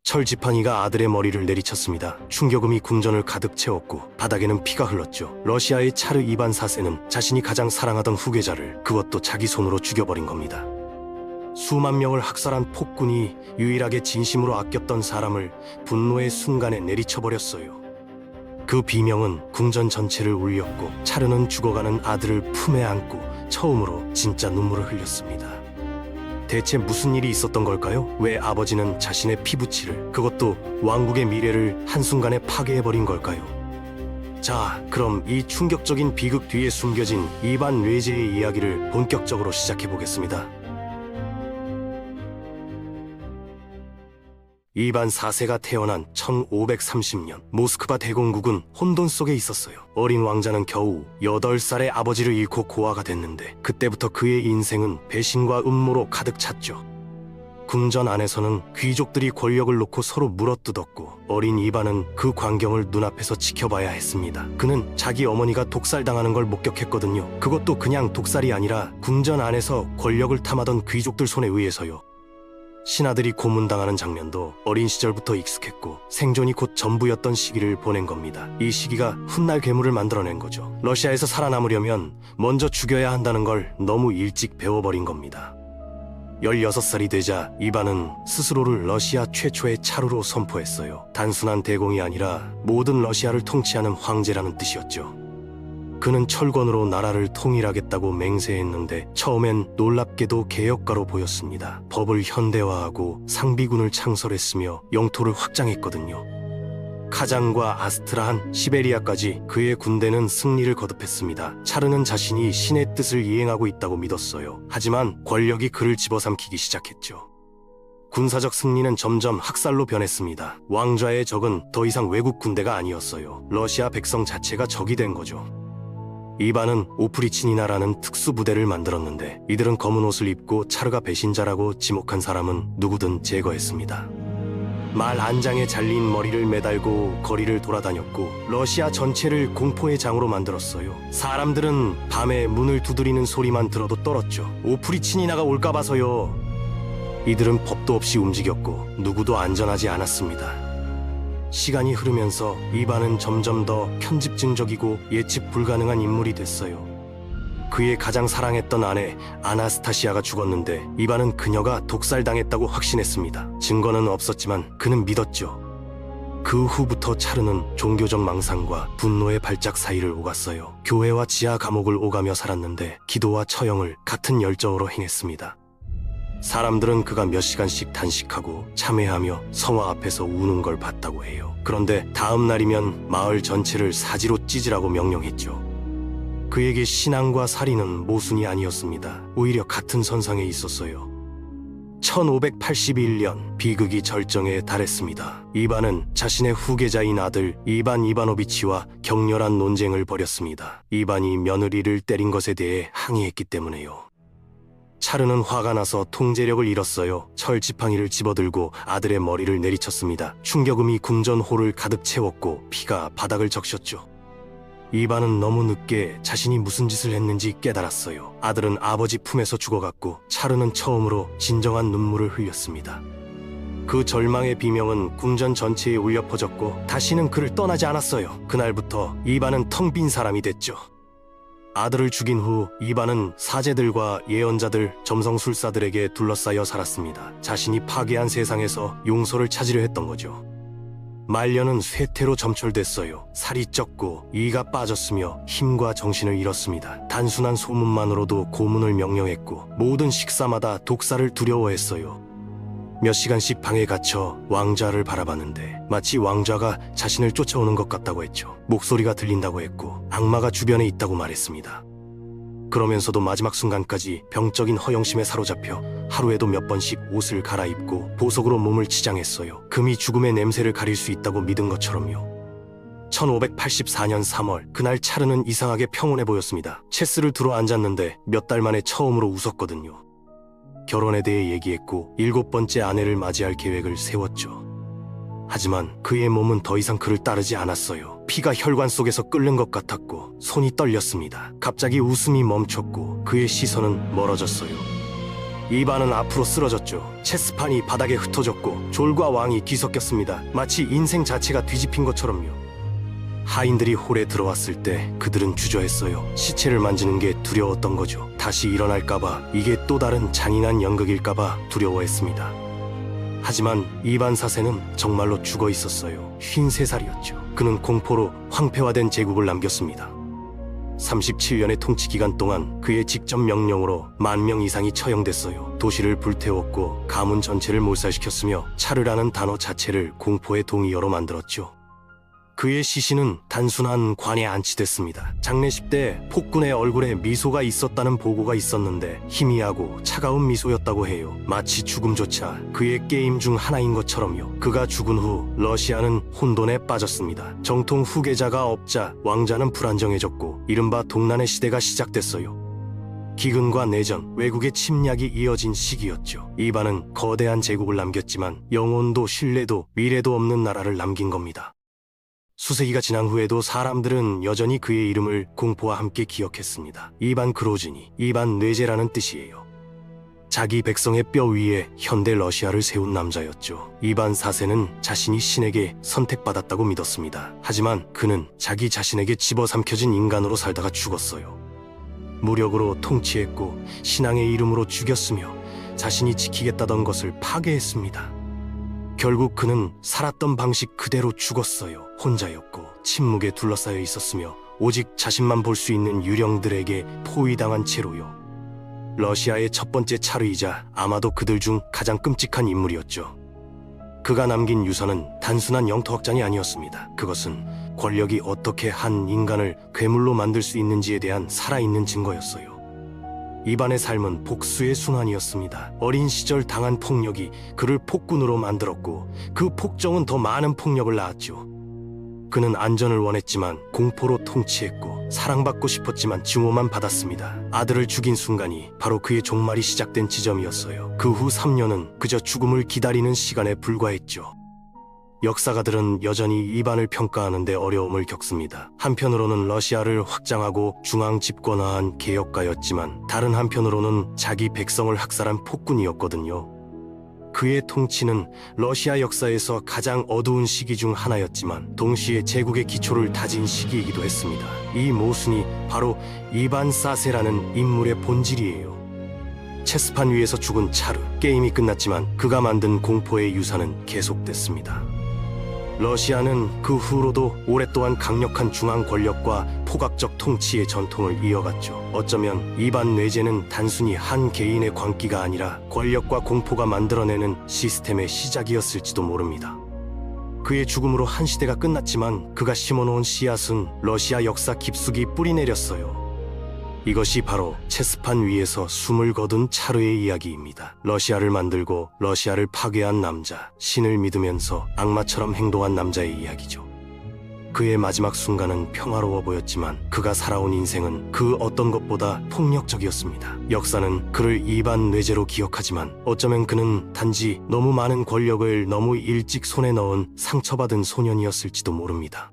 철지팡이가 아들의 머리를 내리쳤습니다. 충격음이 궁전을 가득 채웠고 바닥에는 피가 흘렀죠. 러시아의 차르 이반 4세는 자신이 가장 사랑하던 후계자를, 그것도 자기 손으로 죽여버린 겁니다. 수만 명을 학살한 폭군이 유일하게 진심으로 아꼈던 사람을 분노의 순간에 내리쳐버렸어요. 그 비명은 궁전 전체를 울렸고 차르는 죽어가는 아들을 품에 안고 처음으로 진짜 눈물을 흘렸습니다. 대체 무슨 일이 있었던 걸까요? 왜 아버지는 자신의 피부치를, 그것도 왕국의 미래를 한순간에 파괴해버린 걸까요? 자, 그럼 이 충격적인 비극 뒤에 숨겨진 이반 뇌제의 이야기를 본격적으로 시작해보겠습니다. 이반 4세가 태어난 1530년, 모스크바 대공국은 혼돈 속에 있었어요. 어린 왕자는 겨우 8살의 아버지를 잃고 고아가 됐는데 그때부터 그의 인생은 배신과 음모로 가득 찼죠. 궁전 안에서는 귀족들이 권력을 놓고 서로 물어뜯었고 어린 이반은 그 광경을 눈앞에서 지켜봐야 했습니다. 그는 자기 어머니가 독살당하는 걸 목격했거든요. 그것도 그냥 독살이 아니라 궁전 안에서 권력을 탐하던 귀족들 손에 의해서요. 신하들이 고문당하는 장면도 어린 시절부터 익숙했고 생존이 곧 전부였던 시기를 보낸 겁니다. 이 시기가 훗날 괴물을 만들어낸 거죠. 러시아에서 살아남으려면 먼저 죽여야 한다는 걸 너무 일찍 배워버린 겁니다. 16살이 되자 이반은 스스로를 러시아 최초의 차르로 선포했어요. 단순한 대공이 아니라 모든 러시아를 통치하는 황제라는 뜻이었죠. 그는 철권으로 나라를 통일하겠다고 맹세했는데 처음엔 놀랍게도 개혁가로 보였습니다. 법을 현대화하고 상비군을 창설했으며 영토를 확장했거든요. 카잔과 아스트라한, 시베리아까지 그의 군대는 승리를 거듭했습니다. 차르는 자신이 신의 뜻을 이행하고 있다고 믿었어요. 하지만 권력이 그를 집어삼키기 시작했죠. 군사적 승리는 점점 학살로 변했습니다. 왕좌의 적은 더 이상 외국 군대가 아니었어요. 러시아 백성 자체가 적이 된 거죠. 이반은 오프리치니나라는 특수부대를 만들었는데 이들은 검은 옷을 입고 차르가 배신자라고 지목한 사람은 누구든 제거했습니다. 말 안장에 잘린 머리를 매달고 거리를 돌아다녔고 러시아 전체를 공포의 장으로 만들었어요. 사람들은 밤에 문을 두드리는 소리만 들어도 떨었죠. 오프리치니나가 올까 봐서요. 이들은 법도 없이 움직였고 누구도 안전하지 않았습니다. 시간이 흐르면서 이반은 점점 더 편집증적이고 예측 불가능한 인물이 됐어요. 그의 가장 사랑했던 아내 아나스타시아가 죽었는데 이반은 그녀가 독살당했다고 확신했습니다. 증거는 없었지만 그는 믿었죠. 그 후부터 차르는 종교적 망상과 분노의 발작 사이를 오갔어요. 교회와 지하 감옥을 오가며 살았는데 기도와 처형을 같은 열정으로 행했습니다. 사람들은 그가 몇 시간씩 단식하고 참회하며 성화 앞에서 우는 걸 봤다고 해요. 그런데 다음 날이면 마을 전체를 사지로 찢으라고 명령했죠. 그에게 신앙과 살인은 모순이 아니었습니다. 오히려 같은 선상에 있었어요. 1581년 비극이 절정에 달했습니다. 이반은 자신의 후계자인 아들 이반 이바노비치와 격렬한 논쟁을 벌였습니다. 이반이 며느리를 때린 것에 대해 항의했기 때문에요. 차르는 화가 나서 통제력을 잃었어요. 철지팡이를 집어들고 아들의 머리를 내리쳤습니다. 충격음이 궁전 홀을 가득 채웠고 피가 바닥을 적셨죠. 이반은 너무 늦게 자신이 무슨 짓을 했는지 깨달았어요. 아들은 아버지 품에서 죽어갔고 차르는 처음으로 진정한 눈물을 흘렸습니다. 그 절망의 비명은 궁전 전체에 울려 퍼졌고 다시는 그를 떠나지 않았어요. 그날부터 이반은 텅 빈 사람이 됐죠. 아들을 죽인 후 이반은 사제들과 예언자들, 점성술사들에게 둘러싸여 살았습니다. 자신이 파괴한 세상에서 용서를 찾으려 했던 거죠. 말년은 쇠퇴로 점철됐어요. 살이 쪘고 이가 빠졌으며 힘과 정신을 잃었습니다. 단순한 소문만으로도 고문을 명령했고 모든 식사마다 독사를 두려워했어요. 몇 시간씩 방에 갇혀 왕좌를 바라봤는데 마치 왕좌가 자신을 쫓아오는 것 같다고 했죠. 목소리가 들린다고 했고 악마가 주변에 있다고 말했습니다. 그러면서도 마지막 순간까지 병적인 허영심에 사로잡혀 하루에도 몇 번씩 옷을 갈아입고 보석으로 몸을 치장했어요. 금이 죽음의 냄새를 가릴 수 있다고 믿은 것처럼요. 1584년 3월, 그날 차르는 이상하게 평온해 보였습니다. 체스를 두러 앉았는데 몇 달 만에 처음으로 웃었거든요. 결혼에 대해 얘기했고 7번째 아내를 맞이할 계획을 세웠죠. 하지만 그의 몸은 더 이상 그를 따르지 않았어요. 피가 혈관 속에서 끓는 것 같았고 손이 떨렸습니다. 갑자기 웃음이 멈췄고 그의 시선은 멀어졌어요. 이반은 앞으로 쓰러졌죠. 체스판이 바닥에 흩어졌고 졸과 왕이 뒤섞였습니다. 마치 인생 자체가 뒤집힌 것처럼요. 하인들이 홀에 들어왔을 때 그들은 주저했어요. 시체를 만지는 게 두려웠던 거죠. 다시 일어날까봐, 이게 또 다른 잔인한 연극일까봐 두려워했습니다. 하지만 이반 4세는 정말로 죽어 있었어요. 53살이었죠. 그는 공포로 황폐화된 제국을 남겼습니다. 37년의 통치 기간 동안 그의 직접 명령으로 10,000명 이상이 처형됐어요. 도시를 불태웠고 가문 전체를 몰살시켰으며 차르라는 단어 자체를 공포의 동의어로 만들었죠. 그의 시신은 단순한 관에 안치됐습니다. 장례식 때 폭군의 얼굴에 미소가 있었다는 보고가 있었는데 희미하고 차가운 미소였다고 해요. 마치 죽음조차 그의 게임 중 하나인 것처럼요. 그가 죽은 후 러시아는 혼돈에 빠졌습니다. 정통 후계자가 없자 왕자는 불안정해졌고 이른바 동란의 시대가 시작됐어요. 기근과 내전, 외국의 침략이 이어진 시기였죠. 이반은 거대한 제국을 남겼지만 영혼도 신뢰도 미래도 없는 나라를 남긴 겁니다. 수세기가 지난 후에도 사람들은 여전히 그의 이름을 공포와 함께 기억했습니다. 이반 그로즈니, 이반 뇌제라는 뜻이에요. 자기 백성의 뼈 위에 현대 러시아를 세운 남자였죠. 이반 4세는 자신이 신에게 선택받았다고 믿었습니다. 하지만 그는 자기 자신에게 집어삼켜진 인간으로 살다가 죽었어요. 무력으로 통치했고 신앙의 이름으로 죽였으며 자신이 지키겠다던 것을 파괴했습니다. 결국 그는 살았던 방식 그대로 죽었어요. 혼자였고 침묵에 둘러싸여 있었으며 오직 자신만 볼 수 있는 유령들에게 포위당한 채로요. 러시아의 첫 번째 차르이자 아마도 그들 중 가장 끔찍한 인물이었죠. 그가 남긴 유산은 단순한 영토 확장이 아니었습니다. 그것은 권력이 어떻게 한 인간을 괴물로 만들 수 있는지에 대한 살아있는 증거였어요. 이반의 삶은 복수의 순환이었습니다. 어린 시절 당한 폭력이 그를 폭군으로 만들었고 그 폭정은 더 많은 폭력을 낳았죠. 그는 안전을 원했지만 공포로 통치했고 사랑받고 싶었지만 증오만 받았습니다. 아들을 죽인 순간이 바로 그의 종말이 시작된 지점이었어요. 그 후 3년은 그저 죽음을 기다리는 시간에 불과했죠. 역사가들은 여전히 이반을 평가하는데 어려움을 겪습니다. 한편으로는 러시아를 확장하고 중앙 집권화한 개혁가였지만 다른 한편으로는 자기 백성을 학살한 폭군이었거든요. 그의 통치는 러시아 역사에서 가장 어두운 시기 중 하나였지만 동시에 제국의 기초를 다진 시기이기도 했습니다. 이 모순이 바로 이반 4세라는 인물의 본질이에요. 체스판 위에서 죽은 차르, 게임이 끝났지만 그가 만든 공포의 유산은 계속됐습니다. 러시아는 그 후로도 오랫동안 강력한 중앙 권력과 포각적 통치의 전통을 이어갔죠. 어쩌면 이반 뇌제는 단순히 한 개인의 광기가 아니라 권력과 공포가 만들어내는 시스템의 시작이었을지도 모릅니다. 그의 죽음으로 한 시대가 끝났지만 그가 심어놓은 씨앗은 러시아 역사 깊숙이 뿌리내렸어요. 이것이 바로 체스판 위에서 숨을 거둔 차르의 이야기입니다. 러시아를 만들고 러시아를 파괴한 남자, 신을 믿으면서 악마처럼 행동한 남자의 이야기죠. 그의 마지막 순간은 평화로워 보였지만 그가 살아온 인생은 그 어떤 것보다 폭력적이었습니다. 역사는 그를 이반 뇌제로 기억하지만 어쩌면 그는 단지 너무 많은 권력을 너무 일찍 손에 넣은 상처받은 소년이었을지도 모릅니다.